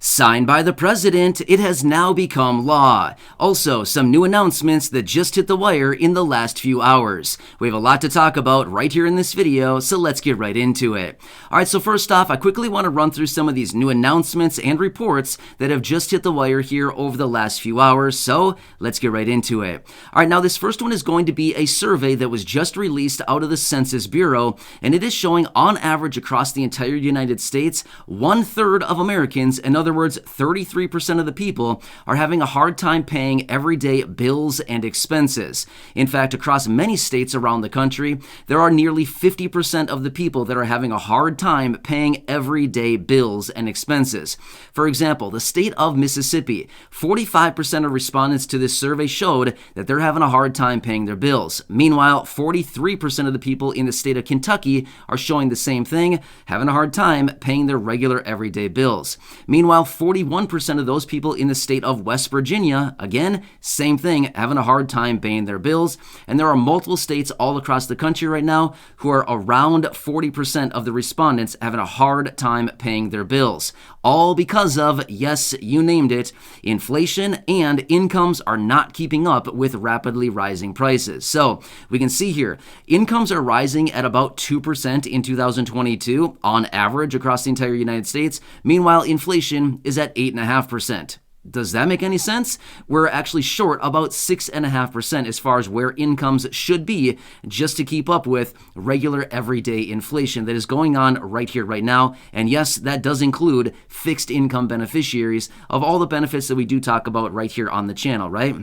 Signed by the president, it has now become law. Also, some new announcements that just hit the wire in the last few hours. We have a lot to talk about right here in this video, so let's get right into it. Alright, so first off, I quickly want to run through some of these new announcements and reports that have just hit the wire here over the last few hours, so let's get right into it. Alright, now this first one is going to be a survey that was just released out of the Census Bureau, and it is showing on average across the entire United States, 1/3 of Americans, in other words, 33% of the people, are having a hard time paying everyday bills and expenses. In fact, across many states around the country, there are nearly 50% of the people that are having a hard time paying everyday bills and expenses. For example, the state of Mississippi, 45% of respondents to this survey showed that they're having a hard time paying their bills. Meanwhile, 43% of the people in the state of Kentucky are showing the same thing, having a hard time paying their regular everyday bills. Meanwhile, 41% of those people in the state of West Virginia, again, same thing, having a hard time paying their bills. And there are multiple states all across the country right now who are around 40% of the respondents having a hard time paying their bills. All because of, yes, you named it, inflation, and incomes are not keeping up with rapidly rising prices. So we can see here, incomes are rising at about 2% in 2022 on average across the entire United States. Meanwhile, inflation is at 8.5%. Does that make any sense? We're actually short about 6.5% as far as where incomes should be just to keep up with regular everyday inflation that is going on right here, right now. And yes, that does include fixed income beneficiaries of all the benefits that we do talk about right here on the channel, right?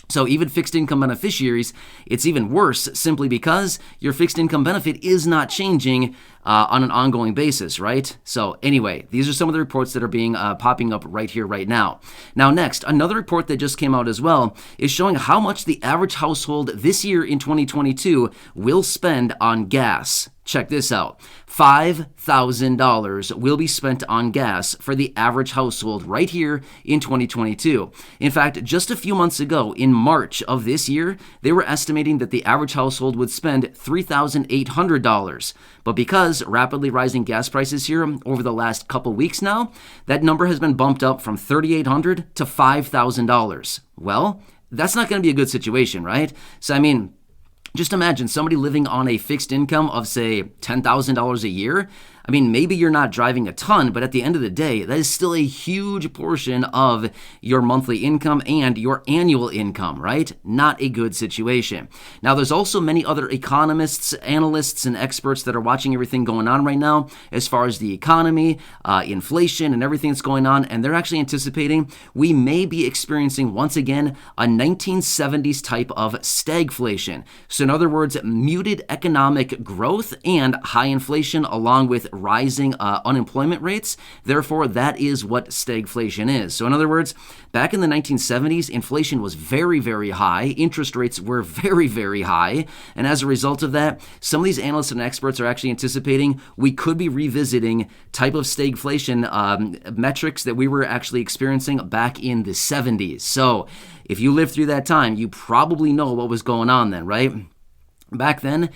So even fixed income beneficiaries, it's even worse simply because your fixed income benefit is not changing on an ongoing basis, right? So anyway, these are some of the reports that are being popping up right here, right now. Now next, another report that just came out as well is showing how much the average household this year in 2022 will spend on gas. Check this out. $5,000 will be spent on gas for the average household right here in 2022. In fact, just a few months ago, in March of this year, they were estimating that the average household would spend $3,800. But because rapidly rising gas prices here over the last couple weeks now, that number has been bumped up from $3,800 to $5,000. Well, that's not going to be a good situation, right? So, I mean, just imagine somebody living on a fixed income of, say, $10,000 a year. I mean, maybe you're not driving a ton, but at the end of the day, that is still a huge portion of your monthly income and your annual income, right? Not a good situation. Now, there's also many other economists, analysts, and experts that are watching everything going on right now as far as the economy, inflation, and everything that's going on, and they're actually anticipating we may be experiencing, once again, a 1970s type of stagflation. So in other words, muted economic growth and high inflation along with rising unemployment rates. Therefore, that is what stagflation is. So in other words, back in the 1970s, inflation was very, very high. Interest rates were very, very high. And as a result of that, some of these analysts and experts are actually anticipating we could be revisiting type of stagflation metrics that we were actually experiencing back in the 70s. So if you lived through that time, you probably know what was going on then, right? Back then,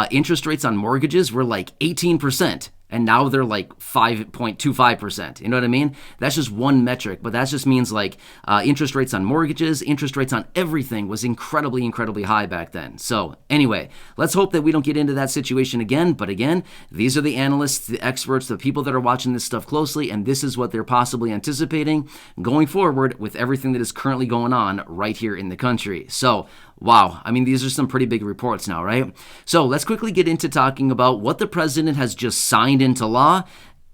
interest rates on mortgages were like 18%. And now they're like 5.25%. You know what I mean? That's just one metric, but that just means like interest rates on mortgages, interest rates on everything was incredibly, incredibly high back then. So anyway, let's hope that we don't get into that situation again. But again, these are the analysts, the experts, the people that are watching this stuff closely, and this is what they're possibly anticipating going forward with everything that is currently going on right here in the country. So wow, I mean, these are some pretty big reports now, right? So let's quickly get into talking about what the president has just signed into law,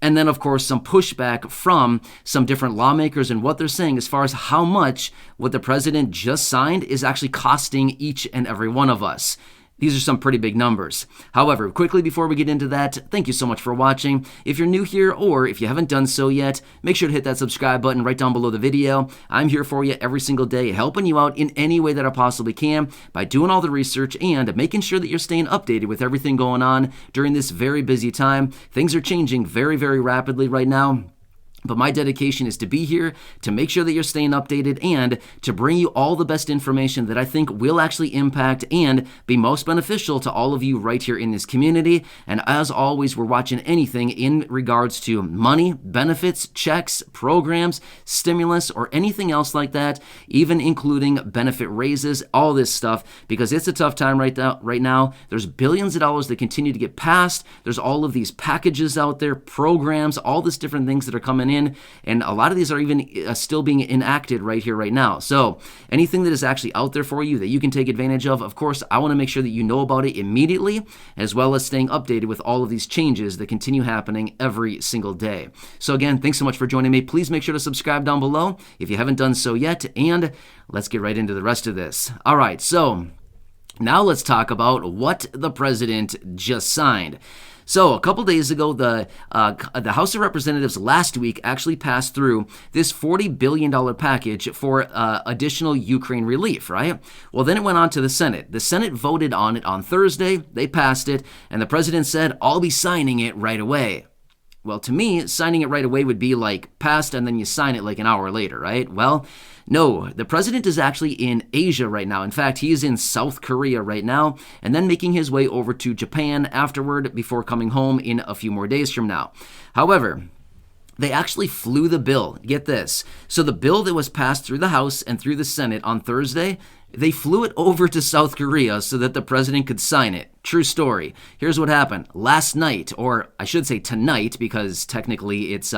and then, of course, some pushback from some different lawmakers and what they're saying as far as how much what the president just signed is actually costing each and every one of us. These are some pretty big numbers. However, quickly before we get into that, thank you so much for watching. If you're new here or if you haven't done so yet, make sure to hit that subscribe button right down below the video. I'm here for you every single day, helping you out in any way that I possibly can by doing all the research and making sure that you're staying updated with everything going on during this very busy time. Things are changing very, very rapidly right now. But my dedication is to be here, to make sure that you're staying updated, and to bring you all the best information that I think will actually impact and be most beneficial to all of you right here in this community. And as always, we're watching anything in regards to money, benefits, checks, programs, stimulus, or anything else like that, even including benefit raises, all this stuff, because it's a tough time right now. There's billions of dollars that continue to get passed. There's all of these packages out there, programs, all this different things that are coming in, and a lot of these are even still being enacted right here, right now. So anything that is actually out there for you that you can take advantage of course, I want to make sure that you know about it immediately, as well as staying updated with all of these changes that continue happening every single day. So again, thanks so much for joining me. Please make sure to subscribe down below if you haven't done so yet, and let's get right into the rest of this. All right, so now let's talk about what the president just signed. So a couple days ago, the House of Representatives last week actually passed through this $40 billion package for additional Ukraine relief, right? Well, then it went on to the Senate. The Senate voted on it on Thursday. They passed it, and the president said, "I'll be signing it right away." Well, to me, signing it right away would be like passed and then you sign it like an hour later, right? Well, no, the president is actually in Asia right now. In fact, he is in South Korea right now, and then making his way over to Japan afterward before coming home in a few more days from now. However, they actually flew the bill. Get this. So the bill that was passed through the House and through the Senate on Thursday, they flew it over to South Korea so that the president could sign it. True story. Here's what happened. Last night, or I should say tonight, because technically it's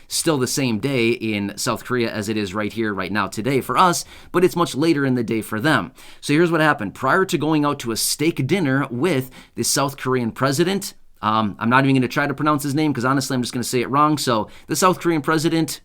still the same day in South Korea as it is right here, right now, today for us, but it's much later in the day for them. So here's what happened. Prior to going out to a steak dinner with the South Korean president, I'm not even going to try to pronounce his name because honestly I'm just going to say it wrong. So the South Korean president,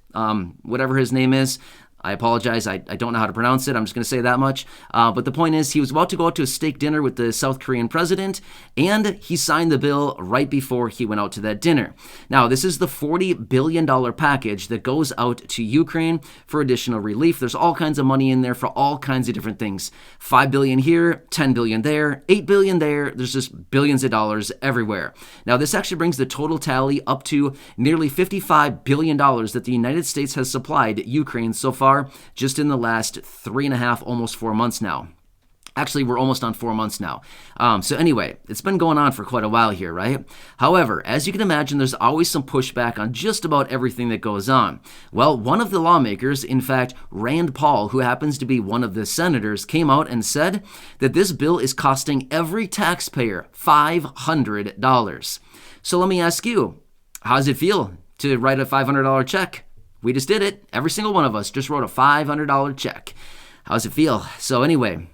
whatever his name is, I apologize. I don't know how to pronounce it. I'm just going to say that much. But the point is, he was about to go out to a steak dinner with the South Korean president, and he signed the bill right before he went out to that dinner. Now, this is the $40 billion package that goes out to Ukraine for additional relief. There's all kinds of money in there for all kinds of different things. $5 billion here, $10 billion there, $8 billion there. There's just billions of dollars everywhere. Now, this actually brings the total tally up to nearly $55 billion that the United States has supplied Ukraine so far, just in the last 3.5, almost 4 months now. Actually, we're almost on 4 months now. So anyway, it's been going on for quite a while here, right? However, as you can imagine, there's always some pushback on just about everything that goes on. Well, one of the lawmakers, in fact, Rand Paul, who happens to be one of the senators, came out and said that this bill is costing every taxpayer $500. So let me ask you, how does it feel to write a $500 check? We just did it. Every single one of us just wrote a $500 check. How does it feel? So anyway,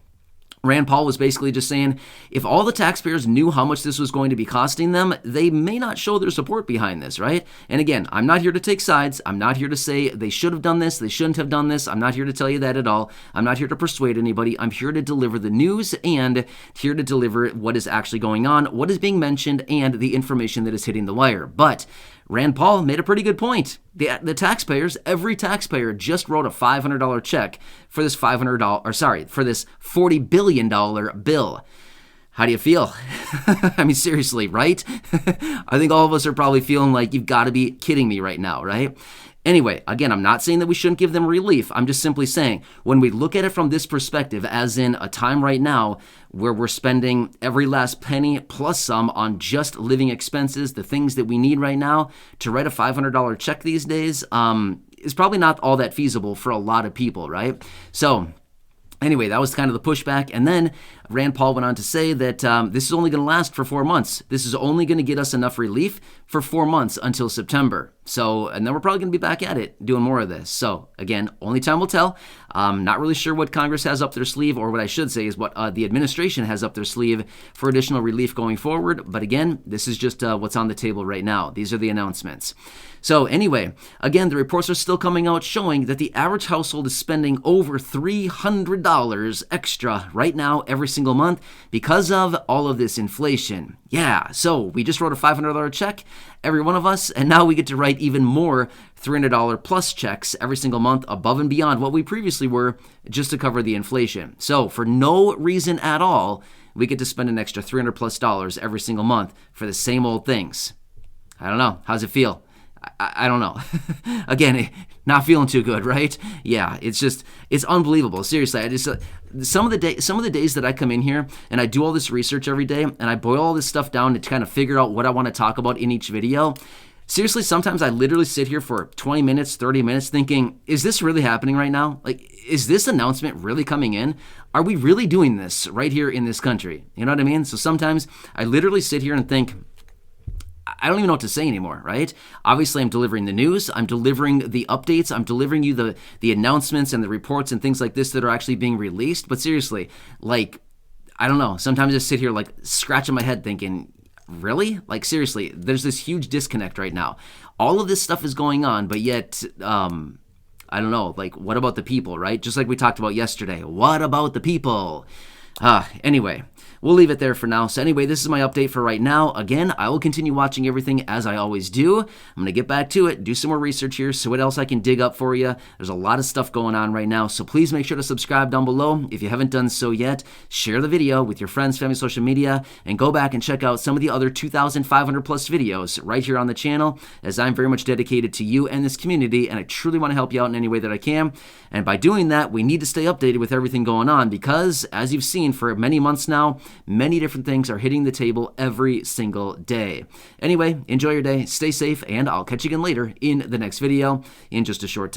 Rand Paul was basically just saying, if all the taxpayers knew how much this was going to be costing them, they may not show their support behind this, right? And again, I'm not here to take sides. I'm not here to say they should have done this, they shouldn't have done this. I'm not here to tell you that at all. I'm not here to persuade anybody. I'm here to deliver the news and here to deliver what is actually going on, what is being mentioned, and the information that is hitting the wire. But Rand Paul made a pretty good point. The taxpayers, every taxpayer just wrote a $500 check for this for this $40 billion bill. How do you feel? I mean, seriously, right? I think all of us are probably feeling like you've got to be kidding me right now, right? Anyway, again, I'm not saying that we shouldn't give them relief. I'm just simply saying when we look at it from this perspective, as in a time right now where we're spending every last penny plus some on just living expenses, the things that we need right now, to write a $500 check these days is probably not all that feasible for a lot of people, right? So anyway, that was kind of the pushback. And then Rand Paul went on to say that this is only going to last for 4 months. This is only going to get us enough relief for 4 months until September. So, and then we're probably going to be back at it doing more of this. So again, only time will tell. Not really sure what Congress has up their sleeve, or what I should say is what the administration has up their sleeve for additional relief going forward. But again, this is just what's on the table right now. These are the announcements. So anyway, again, the reports are still coming out showing that the average household is spending over $300 extra right now every single month because of all of this inflation. Yeah, so we just wrote a $500 check, every one of us, and now we get to write even more $300 plus checks every single month above and beyond what we previously were, just to cover the inflation. So for no reason at all, we get to spend an extra $300 plus every single month for the same old things. I don't know. How's it feel? I don't know. Again, not feeling too good, right? Yeah, it's unbelievable. Seriously, I just some of the days that I come in here and I do all this research every day and I boil all this stuff down to kind of figure out what I want to talk about in each video. Seriously, sometimes I literally sit here for 20 minutes, 30 minutes thinking, is this really happening right now? Like, is this announcement really coming in? Are we really doing this right here in this country? You know what I mean? So sometimes I literally sit here and think, I don't even know what to say anymore, right? Obviously, I'm delivering the news. I'm delivering the updates. I'm delivering you the announcements and the reports and things like this that are actually being released. But seriously, like, I don't know. Sometimes I sit here like scratching my head thinking, really? Like, seriously, there's this huge disconnect right now. All of this stuff is going on, but yet, I don't know, like, what about the people, right? Just like we talked about yesterday. What about the people? Anyway, we'll leave it there for now. So anyway, this is my update for right now. Again, I will continue watching everything as I always do. I'm going to get back to it, do some more research here, see what else I can dig up for you. There's a lot of stuff going on right now, so please make sure to subscribe down below. If you haven't done so yet, share the video with your friends, family, social media, and go back and check out some of the other 2,500 plus videos right here on the channel, as I'm very much dedicated to you and this community, and I truly want to help you out in any way that I can. And by doing that, we need to stay updated with everything going on because, as you've seen for many months now, many different things are hitting the table every single day. Anyway, enjoy your day, stay safe, and I'll catch you again later in the next video in just a short time.